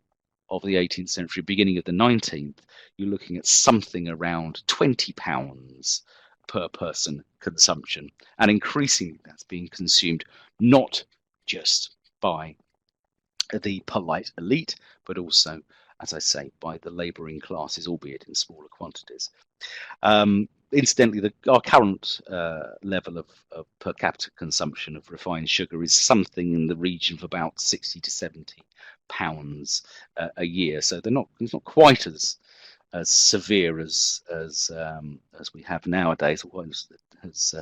of the 18th century, beginning of the 19th, you're looking at something around £20 per person consumption, and increasingly that's being consumed not just by the polite elite, but also, as I say, by the labouring classes, albeit in smaller quantities. Incidentally, our current level of per capita consumption of refined sugar is something in the region of about 60 to 70 pounds a year. So it's not quite as severe as we have nowadays, or as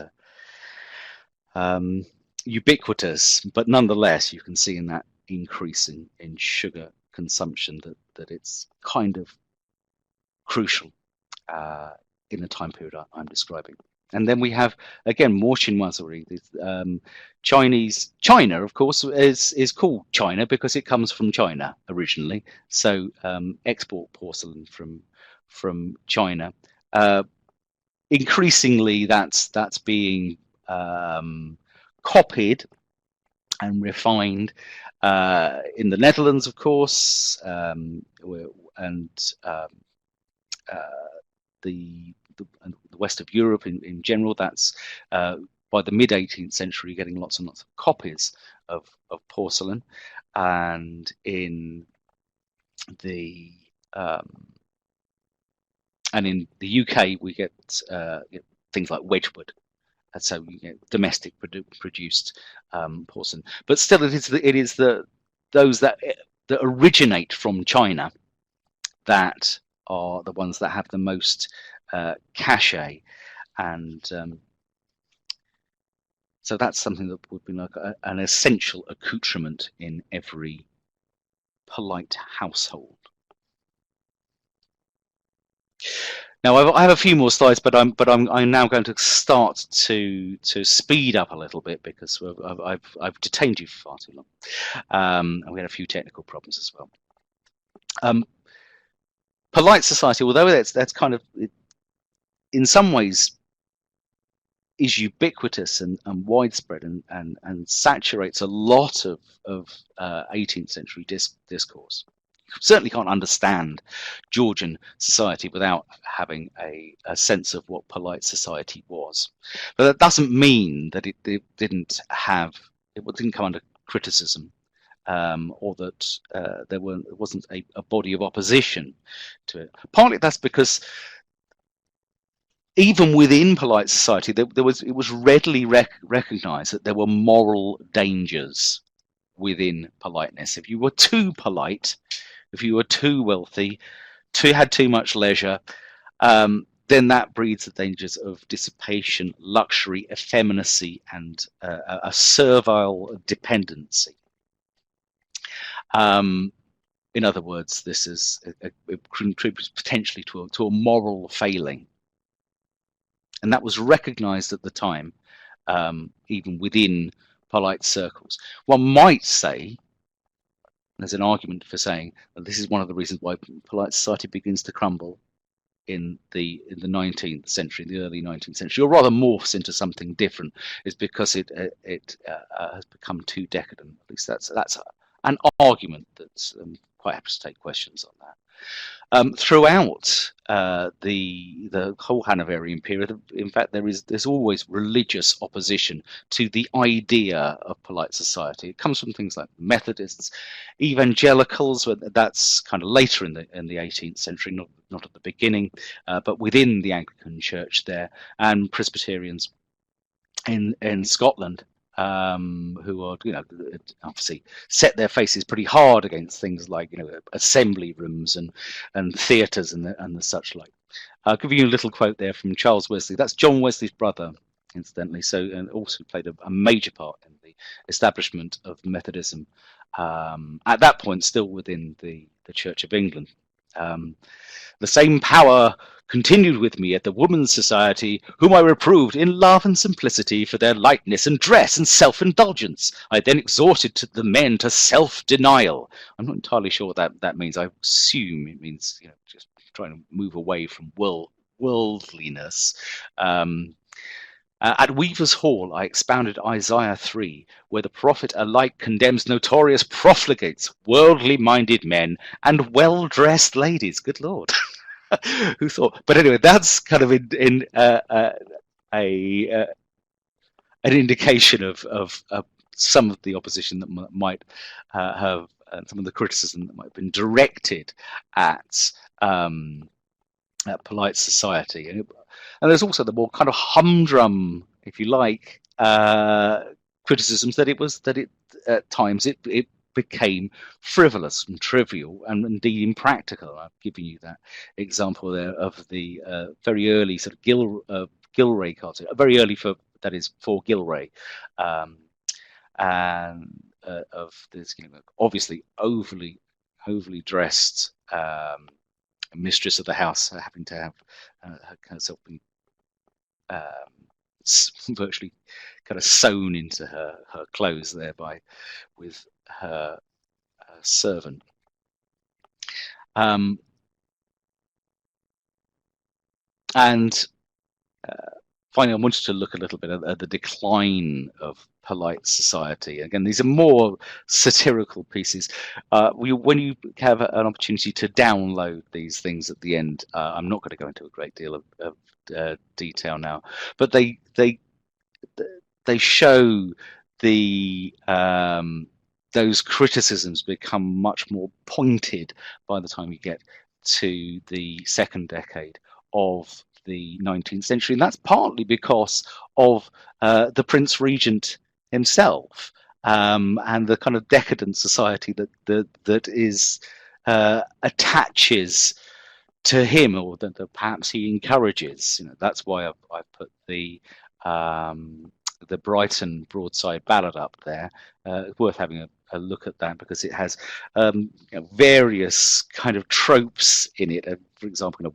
ubiquitous, but nonetheless, you can see in increase in sugar consumption that it's kind of crucial in the time period I'm describing. And then we have, again, more chinoiserie. China, of course, is called China because it comes from China originally. So export porcelain from China. Increasingly, that's being copied and refined in the Netherlands, of course, and the west of Europe in general. That's by the mid 18th century, getting lots and lots of copies of porcelain, and in the UK we get things like Wedgwood, and so you get domestic produced porcelain. But still, it is those that originate from China that are the ones that have the most cachet, and so that's something that would be like an essential accoutrement in every polite household. Now I have a few more slides, but I'm now going to start to speed up a little bit because I've detained you for far too long, and we had a few technical problems as well. Polite society, although that's kind of, in some ways, is ubiquitous and widespread and saturates a lot of 18th century discourse. You certainly can't understand Georgian society without having a sense of what polite society was. But that doesn't mean that it didn't come under criticism. Or that there wasn't a body of opposition to it. Partly that's because even within polite society, it was readily recognised that there were moral dangers within politeness. If you were too polite, if you were too wealthy, had too much leisure, then that breeds the dangers of dissipation, luxury, effeminacy, and a servile dependency. In other words, this it contributes potentially to a moral failing, and that was recognised at the time, even within polite circles. One might say, there's an argument for saying that this is one of the reasons why polite society begins to crumble in the 19th century, the early 19th century, or rather morphs into something different, is because it has become too decadent. At least that's an argument that's quite happy to take questions on that. Throughout the whole Hanoverian period, in fact, there's always religious opposition to the idea of polite society. It comes from things like Methodists, evangelicals. That's kind of later in the 18th century, not at the beginning, but within the Anglican Church there, and Presbyterians in Scotland. Who are, obviously set their faces pretty hard against things like, assembly rooms and theatres and the such like. I'll give you a little quote there from Charles Wesley. That's John Wesley's brother, incidentally. So, and also played a major part in the establishment of Methodism. At that point, still within the Church of England. The same power continued with me at the Women's Society, whom I reproved in love and simplicity for their lightness and dress and self-indulgence. I then exhorted the men to self-denial. I'm not entirely sure what that means. I assume it means just trying to move away from worldliness. At Weaver's Hall, I expounded Isaiah 3, where the prophet alike condemns notorious profligates, worldly-minded men, and well-dressed ladies. Good Lord. Who thought? But anyway, that's kind of an indication of some of the opposition that might have, some of the criticism that might have been directed at polite society. And there's also the more kind of humdrum, if you like, criticisms that it at times it became frivolous and trivial and indeed impractical. I've given you that example there of the very early sort of Gilray cartoon, very early for Gilray, and of this, obviously overly dressed mistress of the house having to have herself been virtually kind of sewn into her clothes thereby with her servant. And finally, I wanted to look a little bit at the decline of polite society. Again, these are more satirical pieces. When you have an opportunity to download these things at the end, I'm not going to go into a great deal of detail now, but they show the those criticisms become much more pointed by the time you get to the second decade of the 19th century, and that's partly because of the Prince Regent himself and the kind of decadent society that is attaches to him, or that perhaps he encourages. That's why I've put the Brighton broadside ballad up there. Worth having a look at that, because it has various kind of tropes in it. For example,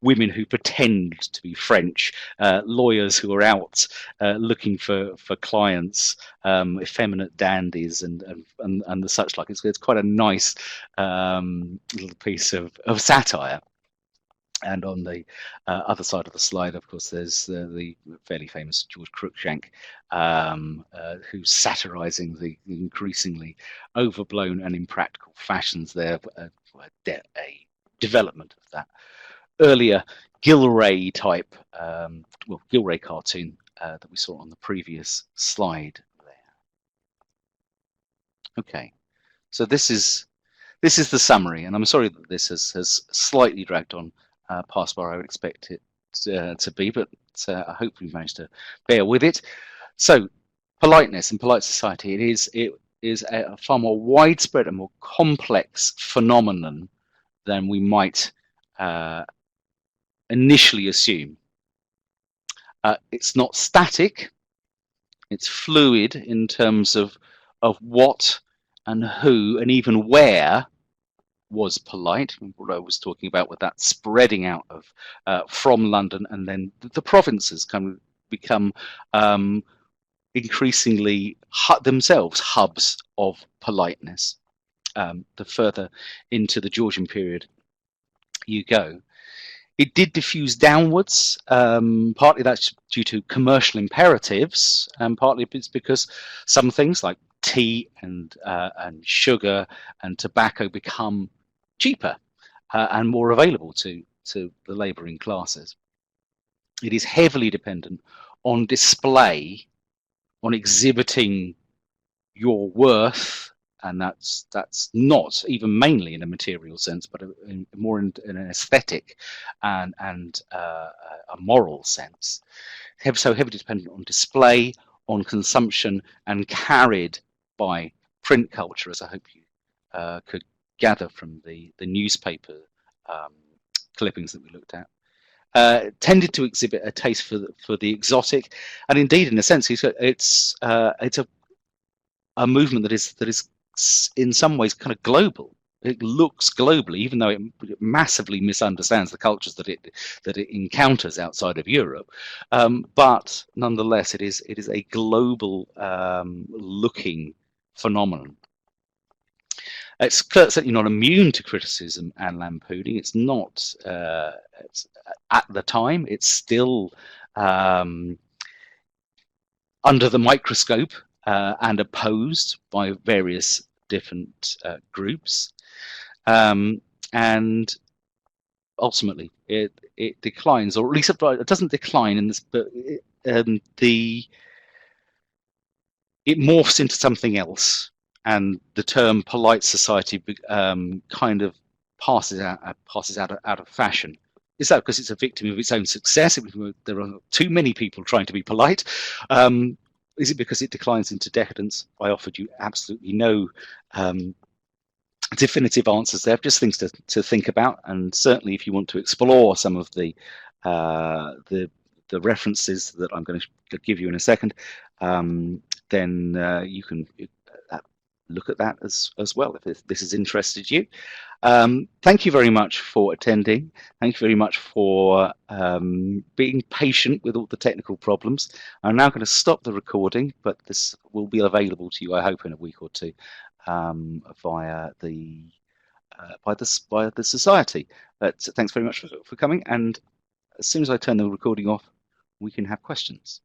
women who pretend to be French, lawyers who are out looking for clients, effeminate dandies, and the such like. It's quite a nice little piece of satire. And on the other side of the slide, of course, there's the fairly famous George Cruikshank, who's satirising the increasingly overblown and impractical fashions there, a development of that earlier Gilray type, Gilray cartoon that we saw on the previous slide there. Okay, so this is the summary, and I'm sorry that this has slightly dragged on past where I would expect it to be, but I hope we've managed to bear with it. So, politeness and polite society, it is a far more widespread and more complex phenomenon than we might initially assume. It's not static, it's fluid in terms of what and who and even where was polite. What I was talking about with that spreading out of from London, and then the provinces kind of become increasingly themselves hubs of politeness. The further into the Georgian period you go, it did diffuse downwards. Partly that's due to commercial imperatives, and partly it's because some things like tea and sugar and tobacco become cheaper and more available to the labouring classes. It is heavily dependent on display, on exhibiting your worth, and that's not even mainly in a material sense, but more in an aesthetic and a moral sense. So heavily dependent on display, on consumption, and carried by print culture, as I hope you could gather from the newspaper clippings that we looked at. Tended to exhibit a taste for the exotic, and indeed, in a sense, it's a movement that is in some ways kind of global. It looks globally, even though it massively misunderstands the cultures that it encounters outside of Europe. But nonetheless, it is a global looking phenomenon. It's certainly not immune to criticism and lampooning. It's not. At the time, it's still under the microscope and opposed by various different groups, and ultimately it declines, or at least it doesn't decline in this, but it morphs into something else, and the term polite society kind of passes out of fashion. Is that because it's a victim of its own success? There are too many people trying to be polite. Is it because it declines into decadence? I offered you absolutely no definitive answers there, just things to think about. And certainly, if you want to explore some of the references that I'm going to give you in a second, then you can look at that as well if this has interested you. Thank you very much for attending. Thank you very much for being patient with all the technical problems. I'm now going to stop the recording, but this will be available to you, I hope, in a week or two via the society. But thanks very much for coming, and as soon as I turn the recording off, we can have questions.